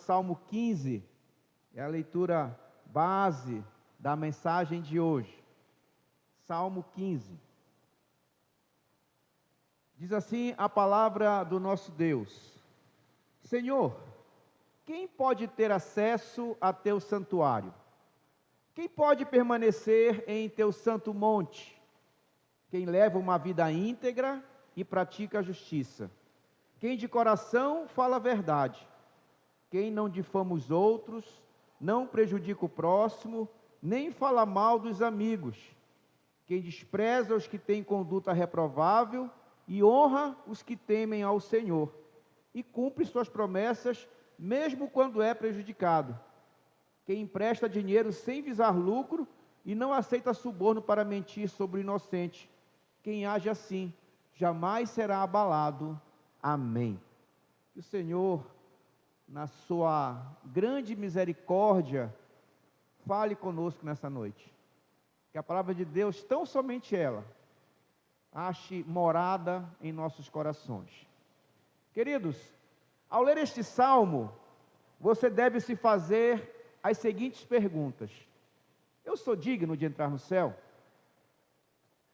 Salmo 15, é a leitura base da mensagem de hoje. Salmo 15. Diz assim a palavra do nosso Deus: Senhor, quem pode ter acesso a teu santuário? Quem pode permanecer em teu santo monte? Quem leva uma vida íntegra e pratica a justiça. Quem de coração fala a verdade. Quem não difama os outros, não prejudica o próximo, nem fala mal dos amigos. Quem despreza os que têm conduta reprovável e honra os que temem ao Senhor. E cumpre suas promessas, mesmo quando é prejudicado. Quem empresta dinheiro sem visar lucro e não aceita suborno para mentir sobre o inocente. Quem age assim, jamais será abalado. Amém. Que o Senhor, na sua grande misericórdia, fale conosco nessa noite. Que a palavra de Deus, tão somente ela, ache morada em nossos corações. Queridos, ao ler este salmo, você deve se fazer as seguintes perguntas: eu sou digno de entrar no céu?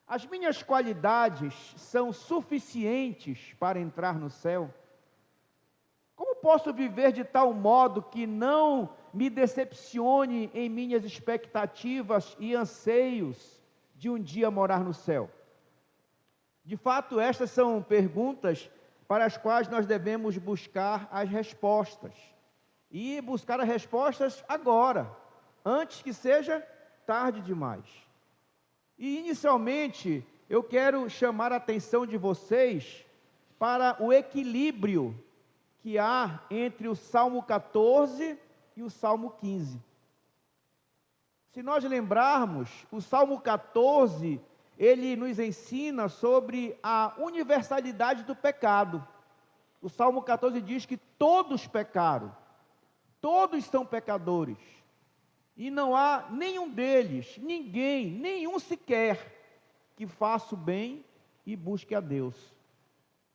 As minhas qualidades são suficientes para entrar no céu? Como posso viver de tal modo que não me decepcione em minhas expectativas e anseios de um dia morar no céu? De fato, estas são perguntas para as quais nós devemos buscar as respostas. E buscar as respostas agora, antes que seja tarde demais. E inicialmente, eu quero chamar a atenção de vocês para o equilíbrio que há entre o Salmo 14 e o Salmo 15. Se nós lembrarmos, o Salmo 14, ele nos ensina sobre a universalidade do pecado. O Salmo 14 diz que todos pecaram, todos são pecadores. E não há nenhum deles, ninguém, nenhum sequer, que faça o bem e busque a Deus.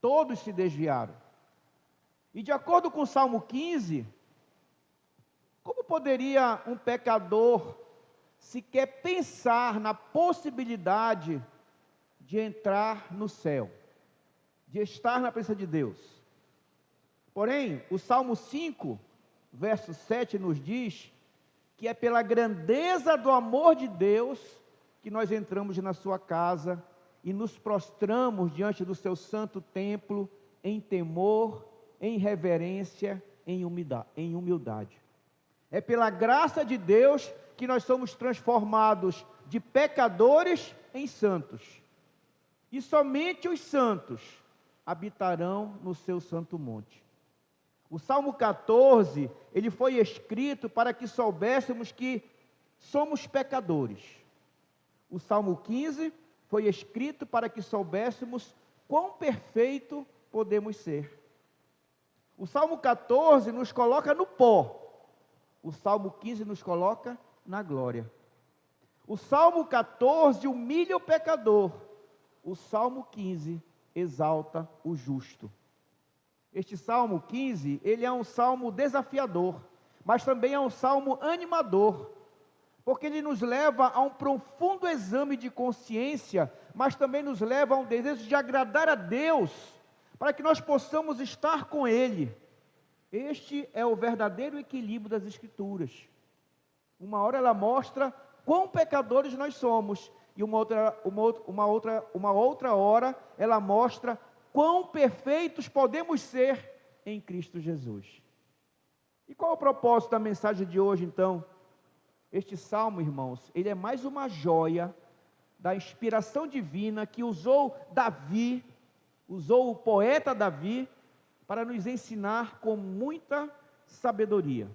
Todos se desviaram. E de acordo com o Salmo 15, como poderia um pecador sequer pensar na possibilidade de entrar no céu, de estar na presença de Deus? Porém, o Salmo 5, verso 7 nos diz que é pela grandeza do amor de Deus que nós entramos na sua casa e nos prostramos diante do seu santo templo em temor, em reverência, em humildade. É pela graça de Deus que nós somos transformados de pecadores em santos. E somente os santos habitarão no seu santo monte. O Salmo 14, ele foi escrito para que soubéssemos que somos pecadores. O Salmo 15 foi escrito para que soubéssemos quão perfeito podemos ser. O Salmo 14 nos coloca no pó. O Salmo 15 nos coloca na glória. O Salmo 14 humilha o pecador. O Salmo 15 exalta o justo. Este Salmo 15, ele é um salmo desafiador, mas também é um salmo animador, porque ele nos leva a um profundo exame de consciência, mas também nos leva a um desejo de agradar a Deus, para que nós possamos estar com Ele. Este é o verdadeiro equilíbrio das Escrituras. Uma hora ela mostra quão pecadores nós somos, e uma outra hora ela mostra quão perfeitos podemos ser em Cristo Jesus. E qual é o propósito da mensagem de hoje, então? Este salmo, irmãos, ele é mais uma joia da inspiração divina que usou o poeta Davi, para nos ensinar com muita sabedoria.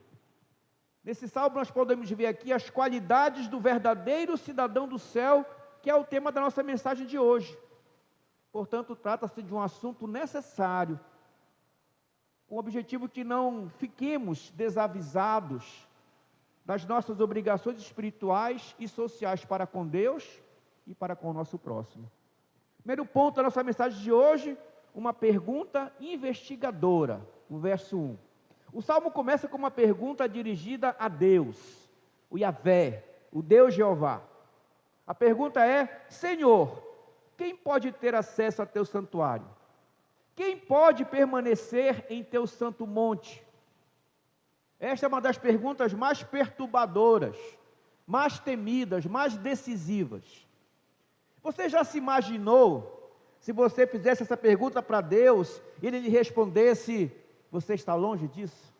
Nesse salmo nós podemos ver aqui as qualidades do verdadeiro cidadão do céu, que é o tema da nossa mensagem de hoje. Portanto, trata-se de um assunto necessário, com o objetivo que não fiquemos desavisados das nossas obrigações espirituais e sociais para com Deus e para com o nosso próximo. Primeiro ponto da nossa mensagem de hoje, uma pergunta investigadora, o verso 1. O Salmo começa com uma pergunta dirigida a Deus, o Yahvé, o Deus Jeová. A pergunta é: Senhor, quem pode ter acesso a teu santuário? Quem pode permanecer em teu santo monte? Esta é uma das perguntas mais perturbadoras, mais temidas, mais decisivas. Você já se imaginou, se você fizesse essa pergunta para Deus, e Ele lhe respondesse: você está longe disso?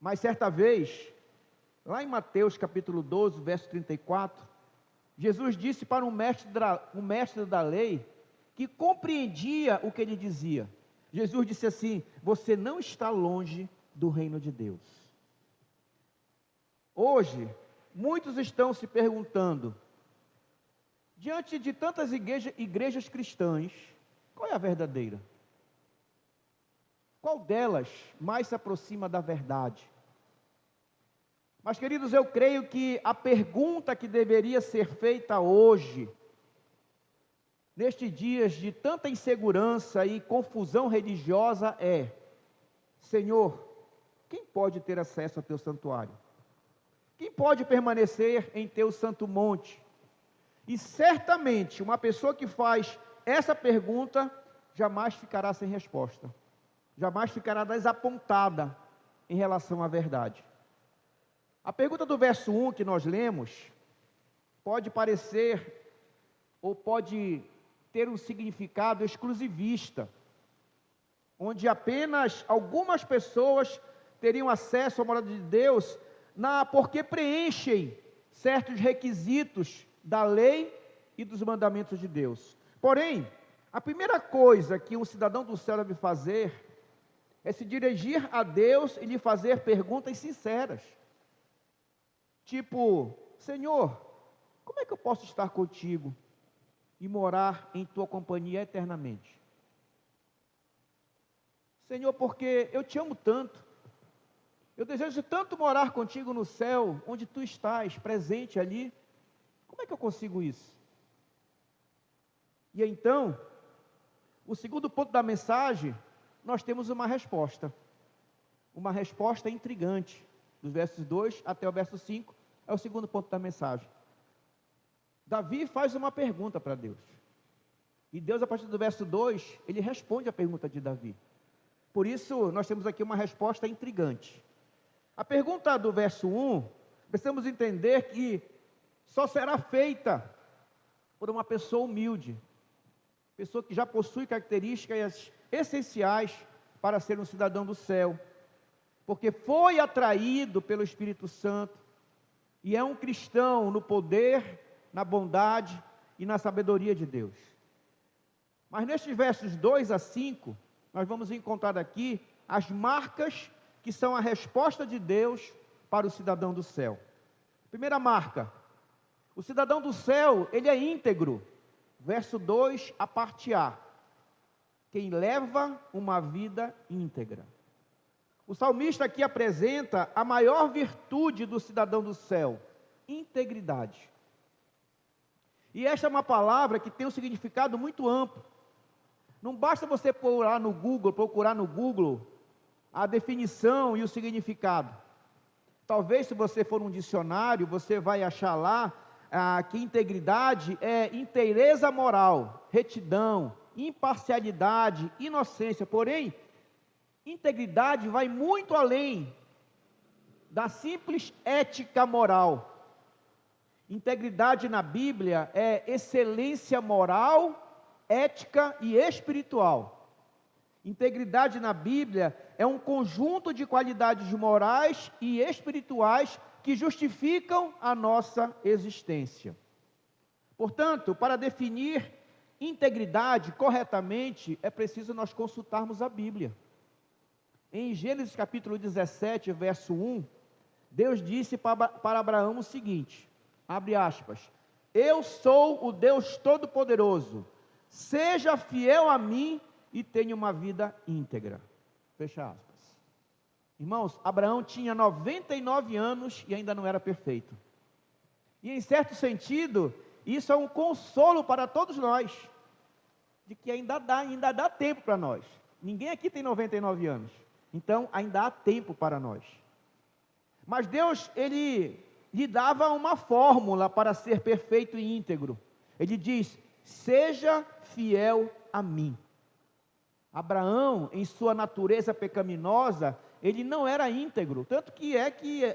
Mas certa vez, lá em Mateus capítulo 12, verso 34, Jesus disse para um mestre da lei, que compreendia o que ele dizia. Jesus disse assim: você não está longe do reino de Deus. Hoje, muitos estão se perguntando, diante de tantas igrejas cristãs, qual é a verdadeira? Qual delas mais se aproxima da verdade? Mas, queridos, eu creio que a pergunta que deveria ser feita hoje, nestes dias de tanta insegurança e confusão religiosa, é: Senhor, quem pode ter acesso ao teu santuário? Quem pode permanecer em teu santo monte? E certamente, uma pessoa que faz essa pergunta, jamais ficará sem resposta. Jamais ficará desapontada em relação à verdade. A pergunta do verso 1 que nós lemos, pode parecer, ou pode ter um significado exclusivista, onde apenas algumas pessoas teriam acesso à morada de Deus, porque preenchem certos requisitos da lei e dos mandamentos de Deus. Porém, a primeira coisa que um cidadão do céu deve fazer, é se dirigir a Deus e lhe fazer perguntas sinceras. Tipo: Senhor, como é que eu posso estar contigo e morar em tua companhia eternamente? Senhor, porque eu te amo tanto, eu desejo tanto morar contigo no céu, onde tu estás presente ali. Como é que eu consigo isso? E então, o segundo ponto da mensagem, nós temos uma resposta intrigante, dos versos 2 até o verso 5, é o segundo ponto da mensagem. Davi faz uma pergunta para Deus, e Deus, a partir do verso 2, ele responde a pergunta de Davi. Por isso, nós temos aqui uma resposta intrigante. A pergunta do verso 1, precisamos entender que só será feita por uma pessoa humilde, pessoa que já possui características essenciais para ser um cidadão do céu, porque foi atraído pelo Espírito Santo, e é um cristão no poder, na bondade e na sabedoria de Deus. Mas nestes versos 2 a 5, nós vamos encontrar aqui as marcas que são a resposta de Deus para o cidadão do céu. Primeira marca: o cidadão do céu, ele é íntegro. Verso 2, a parte A: quem leva uma vida íntegra. O salmista aqui apresenta a maior virtude do cidadão do céu: integridade. E esta é uma palavra que tem um significado muito amplo. Não basta você procurar no Google a definição e o significado. Talvez, se você for um dicionário, você vai achar lá que integridade é inteireza moral, retidão, imparcialidade, inocência. Porém, integridade vai muito além da simples ética moral. Integridade na Bíblia é excelência moral, ética e espiritual. Integridade na Bíblia é um conjunto de qualidades morais e espirituais que justificam a nossa existência. Portanto, para definir integridade corretamente, é preciso nós consultarmos a Bíblia. Em Gênesis capítulo 17, verso 1, Deus disse para Abraão o seguinte, abre aspas: eu sou o Deus Todo-Poderoso, seja fiel a mim e tenha uma vida íntegra. Fecha aspas. Irmãos, Abraão tinha 99 anos e ainda não era perfeito. E em certo sentido, isso é um consolo para todos nós, de que ainda dá tempo para nós. Ninguém aqui tem 99 anos. Então, ainda há tempo para nós. Mas Deus, Ele lhe dava uma fórmula para ser perfeito e íntegro. Ele diz: seja fiel a mim. Abraão, em sua natureza pecaminosa, ele não era íntegro. Tanto que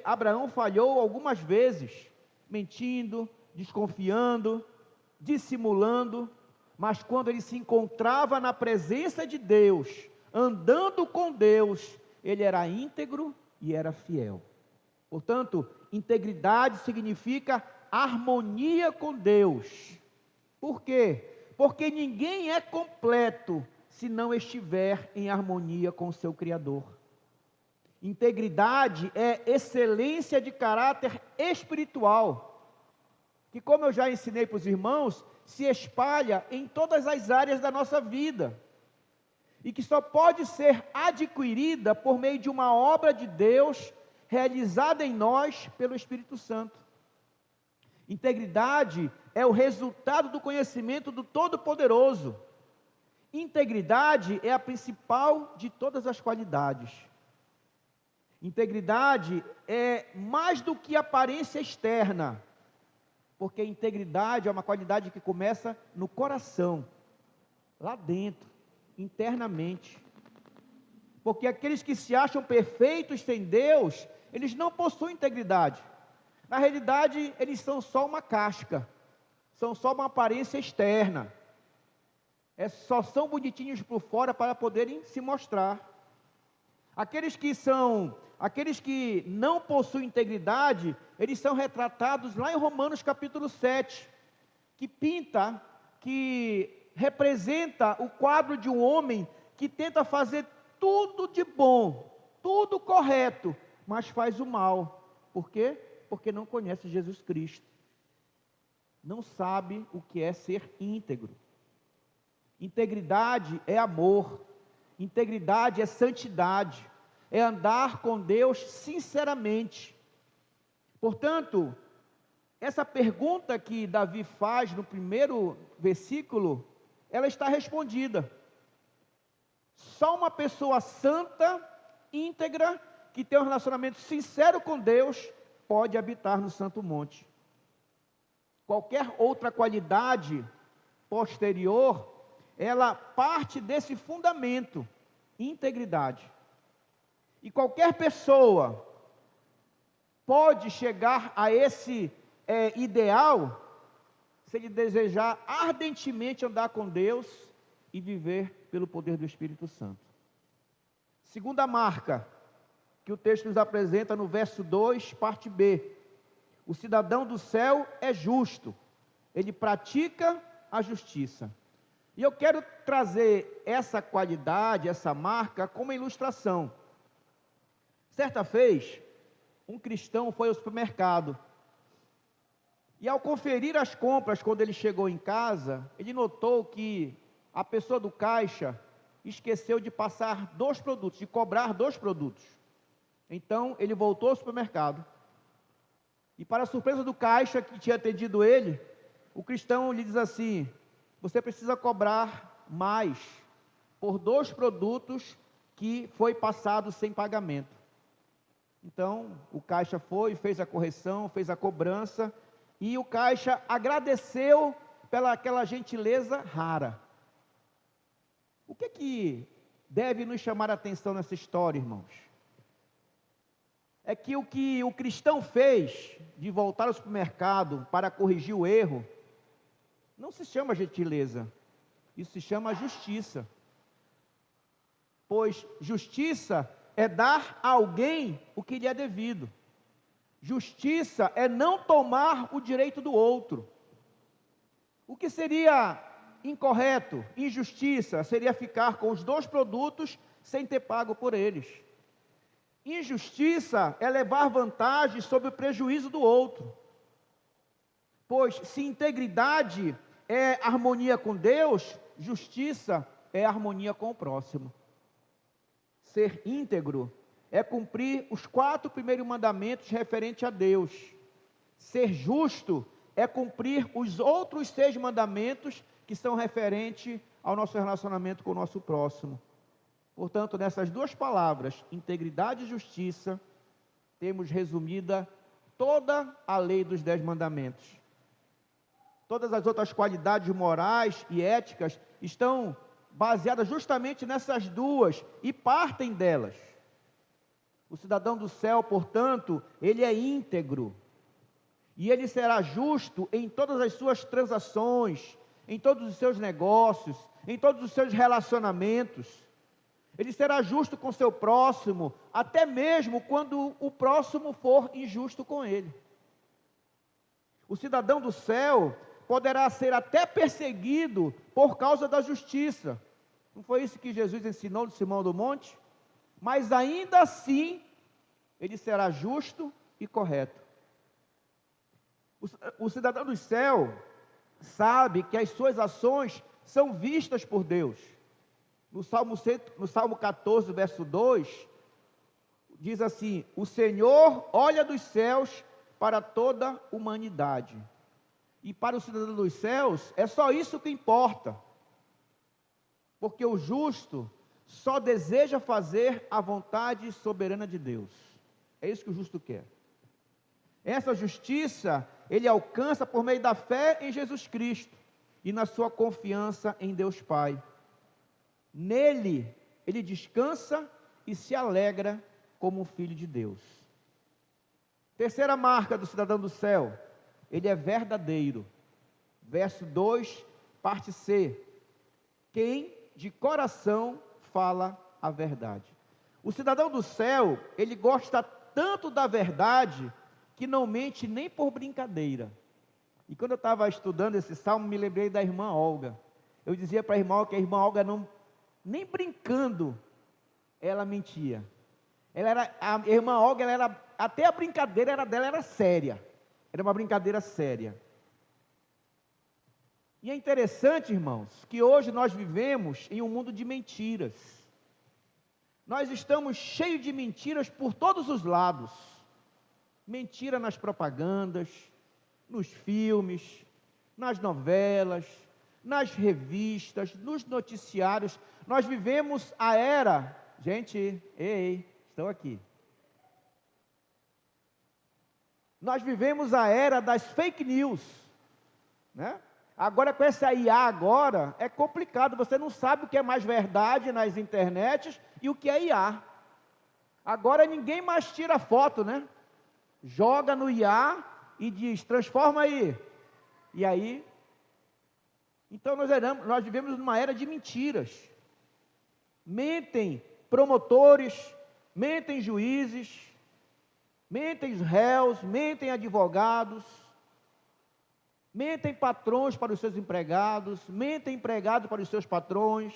Abraão falhou algumas vezes, mentindo, desconfiando, dissimulando. Mas quando ele se encontrava na presença de Deus, andando com Deus, ele era íntegro e era fiel. Portanto, integridade significa harmonia com Deus. Por quê? Porque ninguém é completo se não estiver em harmonia com o seu Criador. Integridade é excelência de caráter espiritual, que, como eu já ensinei para os irmãos, se espalha em todas as áreas da nossa vida, e que só pode ser adquirida por meio de uma obra de Deus, realizada em nós pelo Espírito Santo. Integridade é o resultado do conhecimento do Todo-Poderoso. Integridade é a principal de todas as qualidades. Integridade é mais do que aparência externa, porque integridade é uma qualidade que começa no coração, lá dentro, internamente. Porque aqueles que se acham perfeitos sem Deus, eles não possuem integridade. Na realidade, eles são só uma casca, são só uma aparência externa. Só são bonitinhos por fora para poderem se mostrar. Aqueles que não possuem integridade, eles são retratados lá em Romanos capítulo 7, que representa o quadro de um homem que tenta fazer tudo de bom, tudo correto, mas faz o mal. Por quê? Porque não conhece Jesus Cristo. Não sabe o que é ser íntegro. Integridade é amor. Integridade é santidade. É andar com Deus sinceramente. Portanto, essa pergunta que Davi faz no primeiro versículo, ela está respondida. Só uma pessoa santa, íntegra, que tem um relacionamento sincero com Deus, pode habitar no Santo Monte. Qualquer outra qualidade posterior, ela parte desse fundamento, integridade. E qualquer pessoa pode chegar a esse ideal, se ele desejar ardentemente andar com Deus e viver pelo poder do Espírito Santo. Segunda marca que o texto nos apresenta no verso 2, parte B. O cidadão do céu é justo, ele pratica a justiça. E eu quero trazer essa qualidade, essa marca, como ilustração. Certa vez, um cristão foi ao supermercado, e ao conferir as compras, quando ele chegou em casa, ele notou que a pessoa do caixa esqueceu de passar 2 produtos, de cobrar 2 produtos. Então, ele voltou ao supermercado, e para a surpresa do caixa que tinha atendido ele, o cristão lhe diz assim: você precisa cobrar mais por 2 produtos que foi passado sem pagamento. Então, o caixa foi, fez a correção, fez a cobrança, e o caixa agradeceu pela aquela gentileza rara. O que deve nos chamar a atenção nessa história, irmãos? É que o cristão fez de voltar ao supermercado para corrigir o erro, não se chama gentileza, isso se chama justiça. Pois justiça é dar a alguém o que lhe é devido. Justiça é não tomar o direito do outro. O que seria incorreto, injustiça, seria ficar com os 2 produtos sem ter pago por eles. Injustiça é levar vantagem sobre o prejuízo do outro. Pois se integridade é harmonia com Deus, justiça é harmonia com o próximo. Ser íntegro é cumprir os 4 primeiros mandamentos referentes a Deus. Ser justo é cumprir os outros 6 mandamentos que são referentes ao nosso relacionamento com o nosso próximo. Portanto, nessas duas palavras, integridade e justiça, temos resumida toda a lei dos 10 mandamentos. Todas as outras qualidades morais e éticas estão baseadas justamente nessas duas e partem delas. O cidadão do céu, portanto, ele é íntegro. E ele será justo em todas as suas transações, em todos os seus negócios, em todos os seus relacionamentos. Ele será justo com seu próximo, até mesmo quando o próximo for injusto com ele. O cidadão do céu poderá ser até perseguido por causa da justiça. Não foi isso que Jesus ensinou no Sermão do Monte? Mas ainda assim, ele será justo e correto. O cidadão do céu sabe que as suas ações são vistas por Deus. No Salmo 14, verso 2, diz assim: o Senhor olha dos céus para toda a humanidade. E para o cidadão dos céus, é só isso que importa. Porque o justo só deseja fazer a vontade soberana de Deus. É isso que o justo quer. Essa justiça ele alcança por meio da fé em Jesus Cristo e na sua confiança em Deus Pai. Nele, ele descansa e se alegra como um filho de Deus. Terceira marca do cidadão do céu, ele é verdadeiro. Verso 2, parte C. Quem de coração fala a verdade. O cidadão do céu, ele gosta tanto da verdade que não mente nem por brincadeira. E quando eu estava estudando esse salmo, me lembrei da irmã Olga. Eu dizia para a irmã que a irmã Olga nem brincando, ela mentia. A irmã Olga, até a brincadeira dela era séria. Era uma brincadeira séria. E é interessante, irmãos, que hoje nós vivemos em um mundo de mentiras. Nós estamos cheios de mentiras por todos os lados. Mentira nas propagandas, nos filmes, nas novelas, nas revistas, nos noticiários. Nós vivemos a era, gente, estão aqui. Nós vivemos a era das fake news, né? Agora com essa IA agora, é complicado, você não sabe o que é mais verdade nas internets e o que é IA. Agora ninguém mais tira foto, né? Joga no IA e diz, transforma aí. E aí, então nós vivemos numa era de mentiras. Mentem promotores, mentem juízes, mentem réus, mentem advogados, mentem patrões para os seus empregados, mentem empregados para os seus patrões.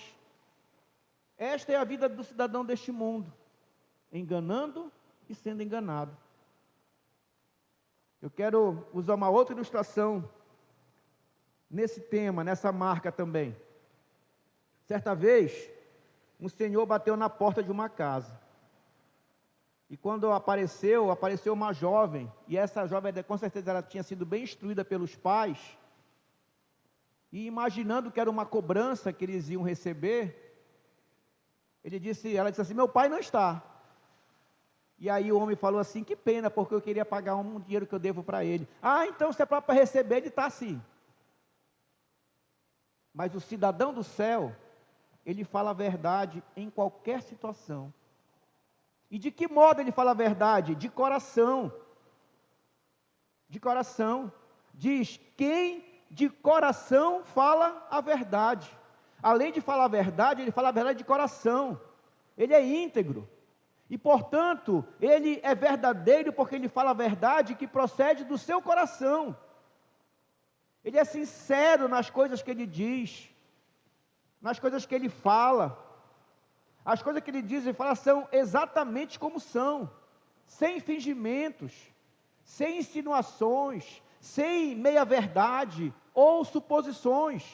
Esta é a vida do cidadão deste mundo, enganando e sendo enganado. Eu quero usar uma outra ilustração nesse tema, nessa marca também. Certa vez, um senhor bateu na porta de uma casa. E quando apareceu uma jovem, e essa jovem, com certeza, ela tinha sido bem instruída pelos pais, e imaginando que era uma cobrança que eles iam receber, ela disse assim, meu pai não está. E aí o homem falou assim, que pena, porque eu queria pagar um dinheiro que eu devo para ele. Ah, então se é para receber, ele está sim. Mas o cidadão do céu, ele fala a verdade em qualquer situação. E de que modo ele fala a verdade? De coração. De coração. Diz, quem de coração fala a verdade. Além de falar a verdade, ele fala a verdade de coração. Ele é íntegro. E, portanto, ele é verdadeiro porque ele fala a verdade que procede do seu coração. Ele é sincero nas coisas que ele diz, nas coisas que ele fala. As coisas que ele diz e fala são exatamente como são, sem fingimentos, sem insinuações, sem meia-verdade ou suposições.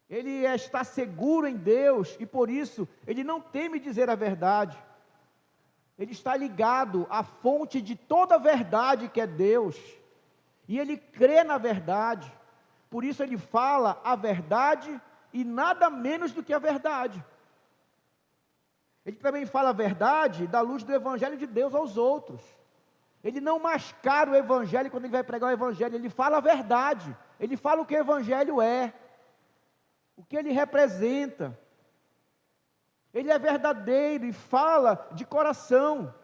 Ele está seguro em Deus e por isso ele não teme dizer a verdade. Ele está ligado à fonte de toda a verdade que é Deus. E ele crê na verdade. Por isso ele fala a verdade e nada menos do que a verdade. Ele também fala a verdade da luz do Evangelho de Deus aos outros. Ele não mascara o Evangelho quando ele vai pregar o Evangelho, ele fala a verdade, ele fala o que o Evangelho é, o que ele representa. Ele é verdadeiro e fala de coração.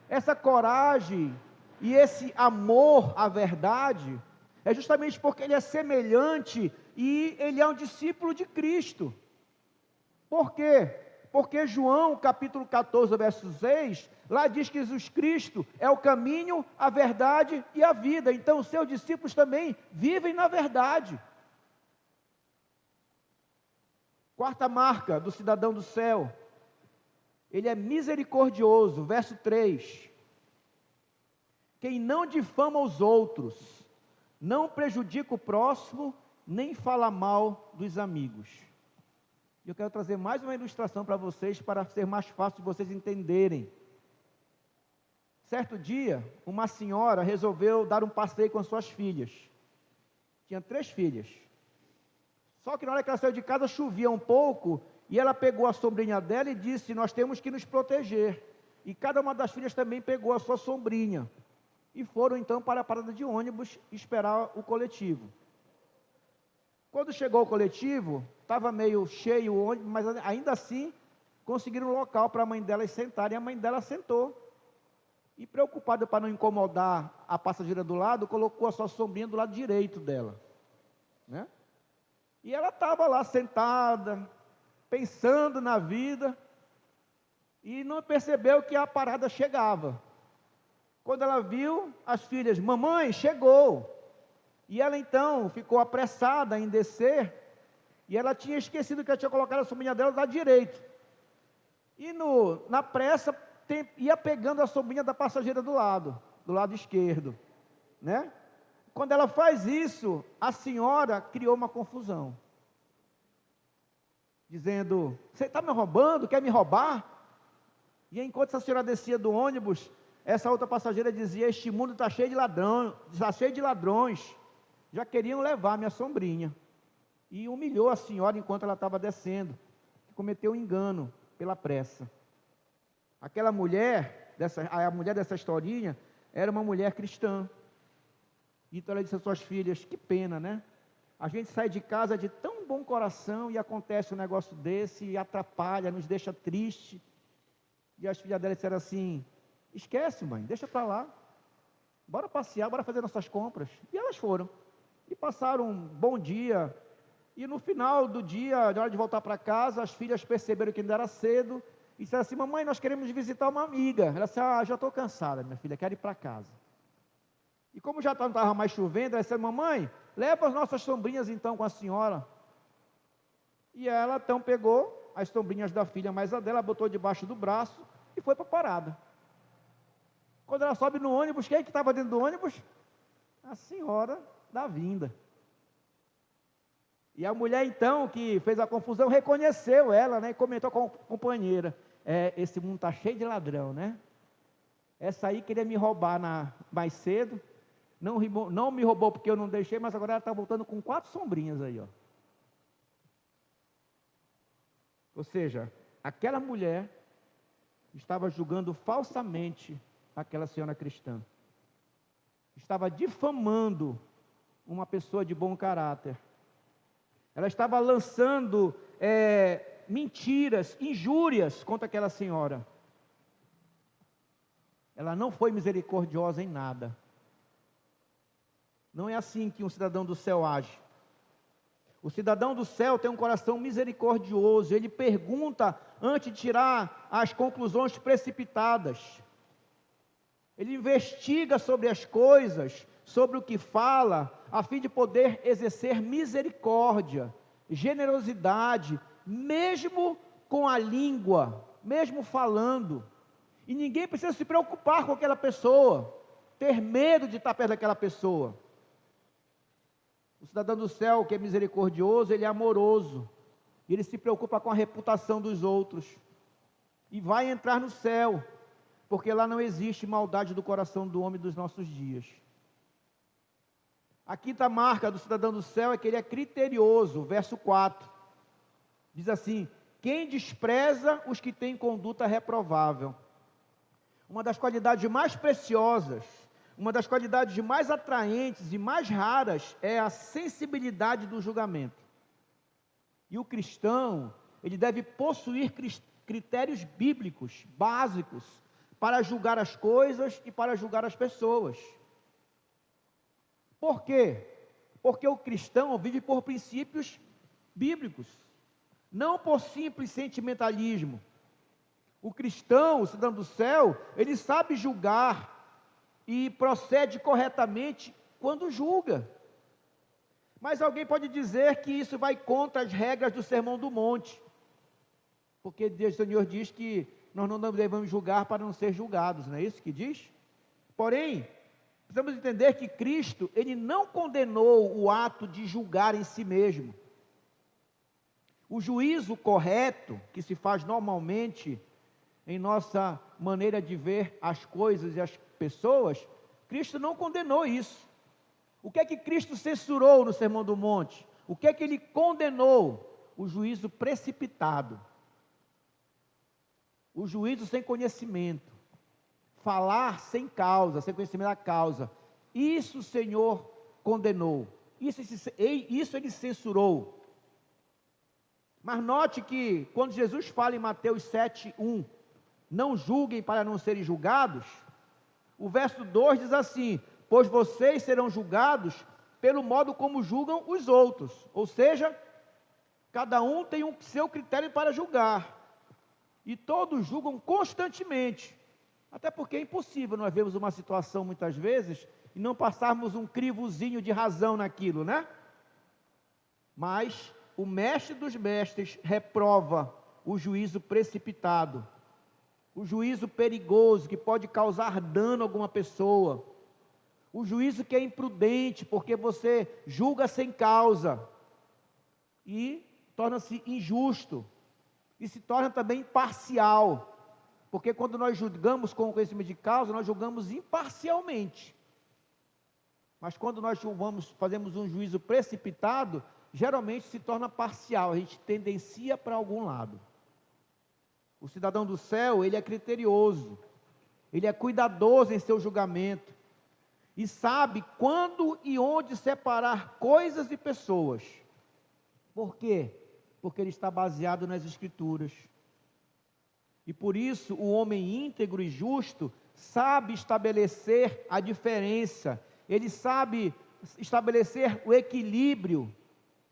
Essa coragem e esse amor à verdade é justamente porque ele é semelhante e ele é um discípulo de Cristo. Por quê? Porque João, capítulo 14, verso 6, lá diz que Jesus Cristo é o caminho, a verdade e a vida. Então, os seus discípulos também vivem na verdade. Quarta marca do cidadão do céu, ele é misericordioso, verso 3. Quem não difama os outros, não prejudica o próximo, nem fala mal dos amigos. Eu quero trazer mais uma ilustração para vocês, para ser mais fácil de vocês entenderem. Certo dia, uma senhora resolveu dar um passeio com suas filhas. Tinha 3 filhas. Só que na hora que ela saiu de casa, chovia um pouco, e ela pegou a sombrinha dela e disse, nós temos que nos proteger. E cada uma das filhas também pegou a sua sombrinha. E foram então para a parada de ônibus esperar o coletivo. Quando chegou o coletivo, estava meio cheio o ônibus, mas ainda assim conseguiram um local para a mãe dela sentar, e a mãe dela sentou. E preocupada para não incomodar a passageira do lado, colocou a sua sombrinha do lado direito dela, né? E ela estava lá sentada, pensando na vida, e não percebeu que a parada chegava. Quando ela viu, as filhas, mamãe, chegou. E ela então ficou apressada em descer, e ela tinha esquecido que ela tinha colocado a sombrinha dela do lado direito. E na pressa, ia pegando a sombrinha da passageira do lado esquerdo, né? Quando ela faz isso, a senhora criou uma confusão, dizendo, você está me roubando, quer me roubar? E enquanto essa senhora descia do ônibus, essa outra passageira dizia, este mundo está cheio de ladrão, está cheio de ladrões, já queriam levar minha sombrinha. E humilhou a senhora enquanto ela estava descendo, que cometeu um engano pela pressa. Aquela mulher, a mulher dessa historinha, era uma mulher cristã. Então ela disse às suas filhas, que pena, né? A gente sai de casa de tão bom coração e acontece um negócio desse, e atrapalha, nos deixa triste. E as filhas dela disseram assim, esquece mãe, deixa para lá. Bora passear, bora fazer nossas compras. E elas foram. E passaram um bom dia. E no final do dia, na hora de voltar para casa, as filhas perceberam que ainda era cedo. E disseram assim, mamãe, nós queremos visitar uma amiga. Ela disse, já estou cansada, minha filha, quero ir para casa. E como já não estava mais chovendo, ela disse, mamãe, leva as nossas sombrinhas então com a senhora. E ela então pegou as sombrinhas da filha mais a dela, botou debaixo do braço e foi para a parada. Quando ela sobe no ônibus, quem é que estava dentro do ônibus? A senhora da vinda. E a mulher então, que fez a confusão, reconheceu ela, né, e comentou com a companheira, esse mundo está cheio de ladrão, né? Essa aí queria me roubar mais cedo, não me roubou porque eu não deixei, mas agora ela está voltando com 4 sombrinhas aí, ó. Ou seja, aquela mulher estava julgando falsamente aquela senhora cristã. Estava difamando uma pessoa de bom caráter. Ela estava lançando mentiras, injúrias contra aquela senhora. Ela não foi misericordiosa em nada. Não é assim que um cidadão do céu age. O cidadão do céu tem um coração misericordioso. Ele pergunta antes de tirar as conclusões precipitadas. Ele investiga sobre as coisas, sobre o que fala, a fim de poder exercer misericórdia, generosidade, mesmo com a língua, mesmo falando. E ninguém precisa se preocupar com aquela pessoa, ter medo de estar perto daquela pessoa. O cidadão do céu, que é misericordioso, ele é amoroso, e ele se preocupa com a reputação dos outros, e vai entrar no céu, porque lá não existe maldade do coração do homem dos nossos dias. A quinta marca do cidadão do céu é que ele é criterioso, verso 4, diz assim, quem despreza os que têm conduta reprovável. Uma das qualidades mais preciosas, uma das qualidades mais atraentes e mais raras é a sensibilidade do julgamento. E o cristão, ele deve possuir critérios bíblicos, básicos, para julgar as coisas e para julgar as pessoas. Por quê? Porque o cristão vive por princípios bíblicos, não por simples sentimentalismo. O cristão, o cidadão do céu, ele sabe julgar e procede corretamente quando julga. Mas alguém pode dizer que isso vai contra as regras do Sermão do Monte, porque Deus, o Senhor diz que nós não devemos julgar para não ser julgados, não é isso que diz? Porém, precisamos entender que Cristo, ele não condenou o ato de julgar em si mesmo. O juízo correto, que se faz normalmente em nossa maneira de ver as coisas e as pessoas, Cristo não condenou isso. O que é que Cristo censurou no Sermão do Monte? O que é que ele condenou? O juízo precipitado. O juízo sem conhecimento. Falar sem causa, sem conhecimento da causa. Isso o Senhor condenou. Isso ele censurou. Mas note que quando Jesus fala em Mateus 7:1, não julguem para não serem julgados, o verso 2 diz assim: pois vocês serão julgados pelo modo como julgam os outros. Ou seja, cada um tem um seu critério para julgar. E todos julgam constantemente. Até porque é impossível nós vermos uma situação muitas vezes e não passarmos um crivozinho de razão naquilo, né? Mas o mestre dos mestres reprova o juízo precipitado, o juízo perigoso que pode causar dano a alguma pessoa, o juízo que é imprudente porque você julga sem causa e torna-se injusto e se torna também parcial, porque quando nós julgamos com conhecimento de causa, nós julgamos imparcialmente. Mas quando nós fazemos um juízo precipitado, geralmente se torna parcial, a gente tendencia para algum lado. O cidadão do céu, ele é criterioso, ele é cuidadoso em seu julgamento, e sabe quando e onde separar coisas e pessoas. Por quê? Porque ele está baseado nas Escrituras. E por isso o homem íntegro e justo sabe estabelecer a diferença, ele sabe estabelecer o equilíbrio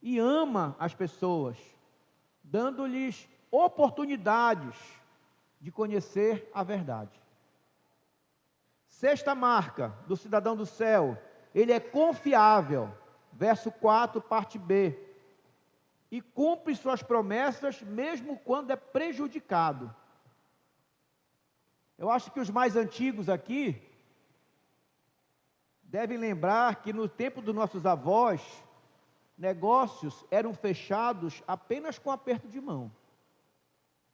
e ama as pessoas, dando-lhes oportunidades de conhecer a verdade. Sexta marca do cidadão do céu, ele é confiável, verso 4, parte B, e cumpre suas promessas mesmo quando é prejudicado. Eu acho que os mais antigos aqui devem lembrar que no tempo dos nossos avós, negócios eram fechados apenas com aperto de mão.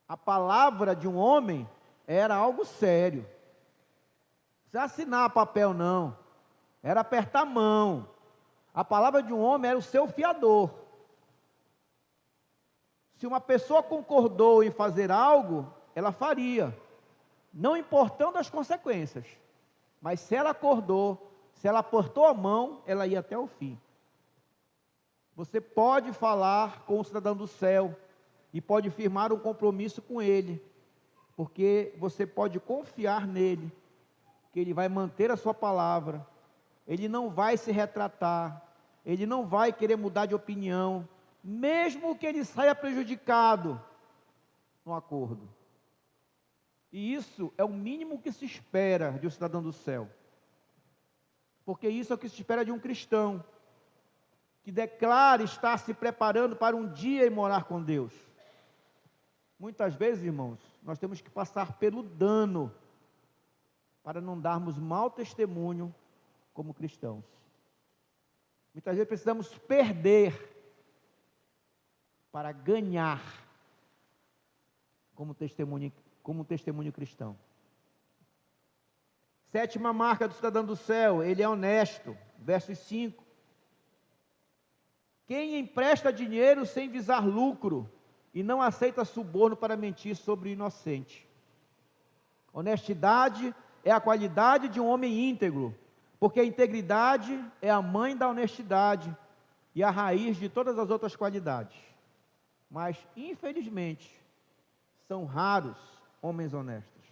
A palavra de um homem era algo sério. Não precisa assinar papel não, era apertar a mão. A palavra de um homem era o seu fiador. Se uma pessoa concordou em fazer algo, ela faria, não importando as consequências. Mas se ela acordou, se ela apertou a mão, ela ia até o fim. Você pode falar com o cidadão do céu e pode firmar um compromisso com ele, porque você pode confiar nele, que ele vai manter a sua palavra, ele não vai se retratar, ele não vai querer mudar de opinião, mesmo que ele saia prejudicado no acordo. E isso é o mínimo que se espera de um cidadão do céu, porque isso é o que se espera de um cristão, que declara estar se preparando para um dia ir morar com Deus. Muitas vezes, irmãos, nós temos que passar pelo dano, para não darmos mau testemunho como cristãos. Muitas vezes precisamos perder, para ganhar, como testemunho cristão. Sétima marca do cidadão do céu, ele é honesto, versos 5. Quem empresta dinheiro sem visar lucro, e não aceita suborno para mentir sobre o inocente. Honestidade é a qualidade de um homem íntegro, porque a integridade é a mãe da honestidade e a raiz de todas as outras qualidades. Mas, infelizmente, são raros homens honestos.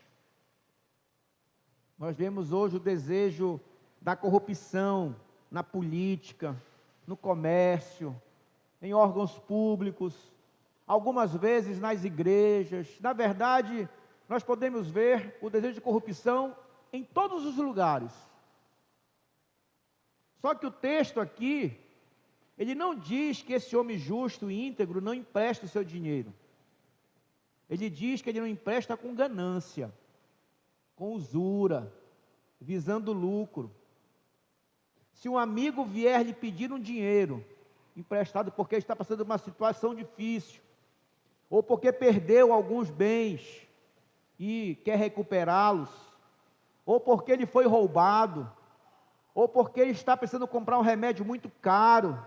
Nós vemos hoje o desejo da corrupção na política, no comércio, em órgãos públicos, algumas vezes nas igrejas. Na verdade, nós podemos ver o desejo de corrupção em todos os lugares. Só que o texto aqui, ele não diz que esse homem justo e íntegro não empresta o seu dinheiro. Ele diz que ele não empresta com ganância, com usura, visando lucro. Se um amigo vier lhe pedir um dinheiro emprestado porque está passando uma situação difícil, ou porque perdeu alguns bens e quer recuperá-los, ou porque ele foi roubado, ou porque ele está precisando comprar um remédio muito caro,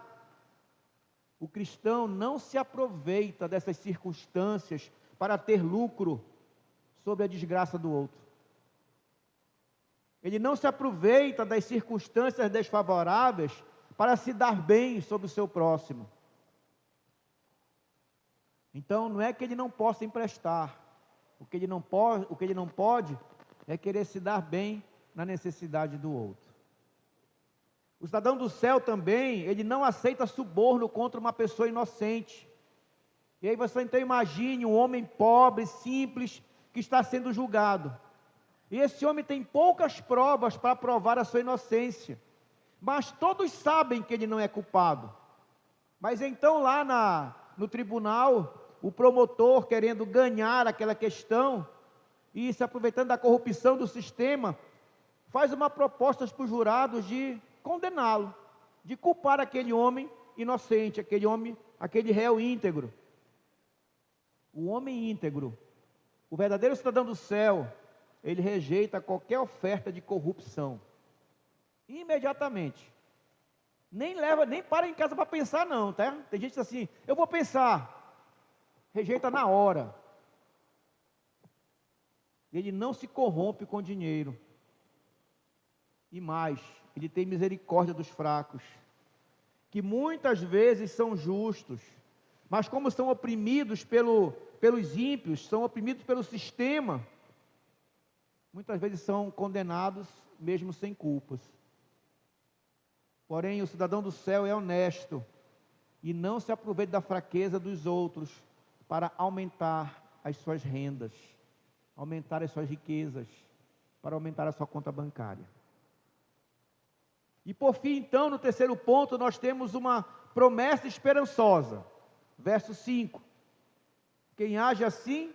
o cristão não se aproveita dessas circunstâncias para ter lucro sobre a desgraça do outro. Ele não se aproveita das circunstâncias desfavoráveis para se dar bem sobre o seu próximo. Então, não é que ele não possa emprestar. O que ele não pode é querer se dar bem na necessidade do outro. O cidadão do céu também, ele não aceita suborno contra uma pessoa inocente. E aí você então imagine um homem pobre, simples, que está sendo julgado. E esse homem tem poucas provas para provar a sua inocência. Mas todos sabem que ele não é culpado. Mas então lá no tribunal, o promotor querendo ganhar aquela questão e se aproveitando da corrupção do sistema, faz uma proposta para os jurados de condená-lo, de culpar aquele homem inocente, aquele réu íntegro. O homem íntegro, o verdadeiro cidadão do céu, ele rejeita qualquer oferta de corrupção, imediatamente. Nem para em casa para pensar não, tá? Tem gente que diz assim, eu vou pensar, rejeita na hora. Ele não se corrompe com dinheiro. E mais, ele tem misericórdia dos fracos, que muitas vezes são justos, mas como são oprimidos pelos ímpios, são oprimidos pelo sistema, muitas vezes são condenados mesmo sem culpas. Porém, o cidadão do céu é honesto e não se aproveita da fraqueza dos outros para aumentar as suas rendas, aumentar as suas riquezas, para aumentar a sua conta bancária. E por fim, então, no terceiro ponto, nós temos uma promessa esperançosa. Verso 5. Quem age assim,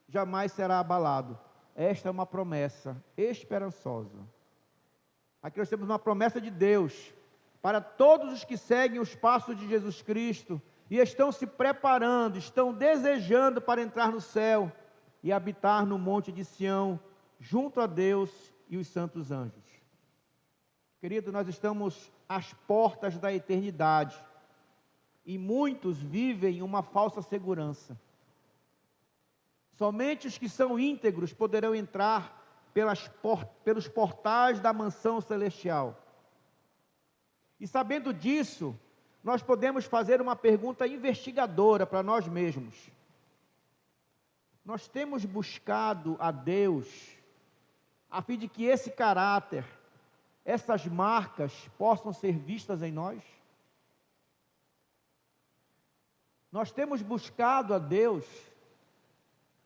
jamais será abalado. Esta é uma promessa esperançosa. Aqui nós temos uma promessa de Deus para todos os que seguem os passos de Jesus Cristo e estão se preparando, estão desejando para entrar no céu e habitar no monte de Sião, junto a Deus e os santos anjos. Querido, nós estamos às portas da eternidade e muitos vivem uma falsa segurança. Somente os que são íntegros poderão entrar pelos portais da mansão celestial. E sabendo disso, nós podemos fazer uma pergunta investigadora para nós mesmos. Nós temos buscado a Deus a fim de que esse caráter, essas marcas possam ser vistas em nós? Nós temos buscado a Deus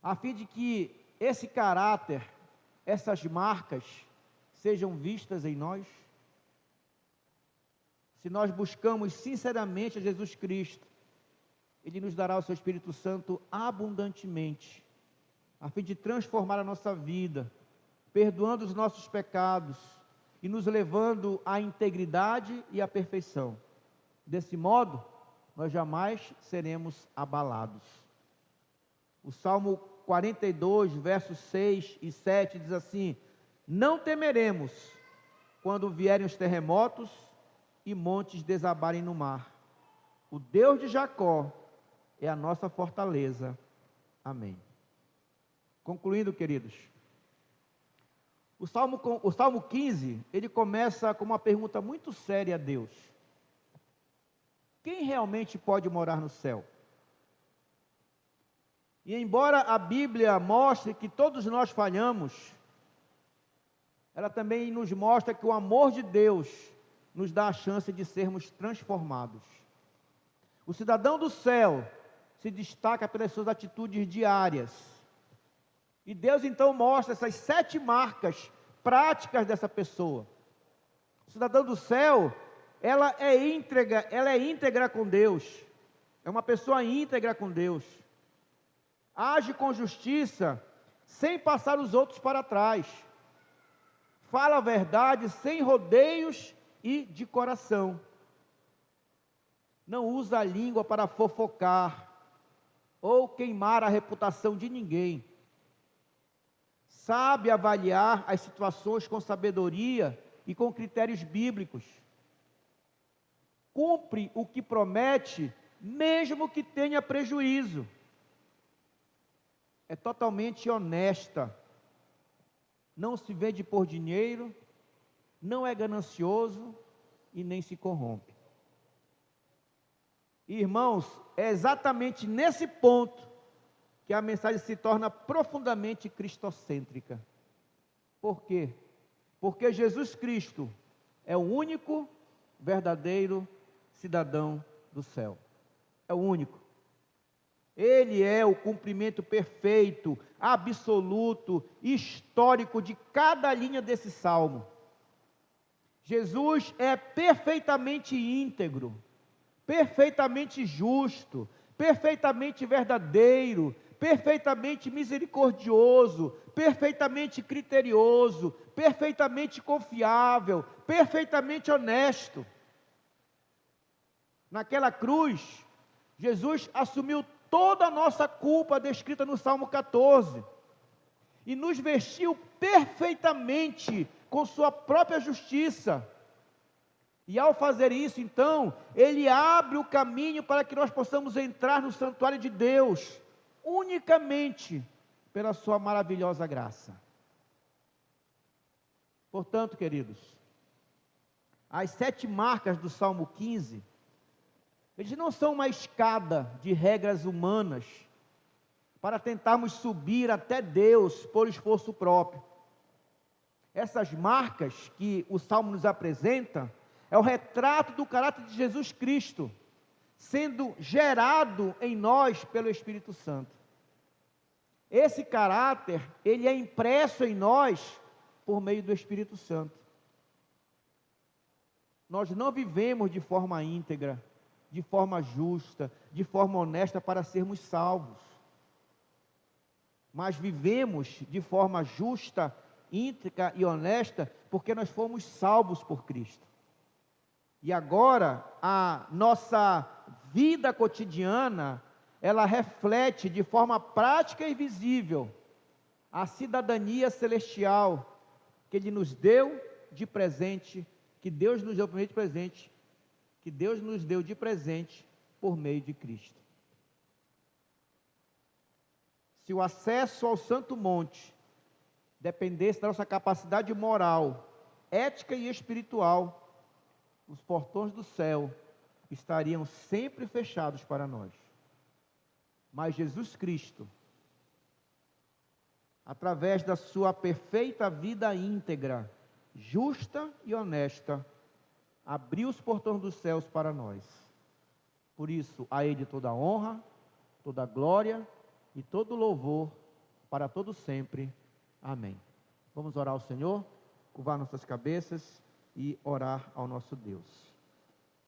a fim de que esse caráter, essas marcas sejam vistas em nós? Se nós buscamos sinceramente a Jesus Cristo, Ele nos dará o seu Espírito Santo abundantemente, a fim de transformar a nossa vida, perdoando os nossos pecados e nos levando à integridade e à perfeição. Desse modo, nós jamais seremos abalados. O Salmo 42, versos 6 e 7 diz assim: não temeremos quando vierem os terremotos e montes desabarem no mar. O Deus de Jacó, é a nossa fortaleza. Amém. Concluindo, queridos, o Salmo 15, ele começa com uma pergunta muito séria a Deus. Quem realmente pode morar no céu? E embora a Bíblia mostre que todos nós falhamos, ela também nos mostra que o amor de Deus nos dá a chance de sermos transformados. O cidadão do céu se destaca pelas suas atitudes diárias. E Deus então mostra essas 7 marcas práticas dessa pessoa. O cidadão do céu, ela é íntegra com Deus. É uma pessoa íntegra com Deus. Age com justiça, sem passar os outros para trás. Fala a verdade sem rodeios e de coração. Não usa a língua para fofocar ou queimar a reputação de ninguém. Sabe avaliar as situações com sabedoria e com critérios bíblicos. Cumpre o que promete, mesmo que tenha prejuízo. É totalmente honesta. Não se vende por dinheiro, não é ganancioso e nem se corrompe. Irmãos, é exatamente nesse ponto que a mensagem se torna profundamente cristocêntrica. Por quê? Porque Jesus Cristo é o único verdadeiro cidadão do céu. É o único. Ele é o cumprimento perfeito, absoluto, histórico de cada linha desse salmo. Jesus é perfeitamente íntegro, perfeitamente justo, perfeitamente verdadeiro, perfeitamente misericordioso, perfeitamente criterioso, perfeitamente confiável, perfeitamente honesto. Naquela cruz, Jesus assumiu toda a nossa culpa descrita no Salmo 14 e nos vestiu perfeitamente com sua própria justiça. E ao fazer isso, então, Ele abre o caminho para que nós possamos entrar no santuário de Deus, unicamente pela sua maravilhosa graça. Portanto, queridos, as 7 marcas do Salmo 15, eles não são uma escada de regras humanas para tentarmos subir até Deus por esforço próprio. Essas marcas que o Salmo nos apresenta é o retrato do caráter de Jesus Cristo, sendo gerado em nós pelo Espírito Santo. Esse caráter, ele é impresso em nós por meio do Espírito Santo. Nós não vivemos de forma íntegra, de forma justa, de forma honesta para sermos salvos. Mas vivemos de forma justa, íntegra e honesta porque nós fomos salvos por Cristo. E agora a nossa vida cotidiana, ela reflete de forma prática e visível a cidadania celestial que Ele nos deu de presente, que Deus nos deu de presente, que Deus nos deu de presente por meio de Cristo. Se o acesso ao Santo Monte dependesse da nossa capacidade moral, ética e espiritual, os portões do céu estariam sempre fechados para nós. Mas Jesus Cristo, através da sua perfeita vida íntegra, justa e honesta, abriu os portões dos céus para nós. Por isso, a Ele toda a honra, toda a glória e todo o louvor para todo sempre. Amém. Vamos orar ao Senhor, curvar nossas cabeças e orar ao nosso Deus.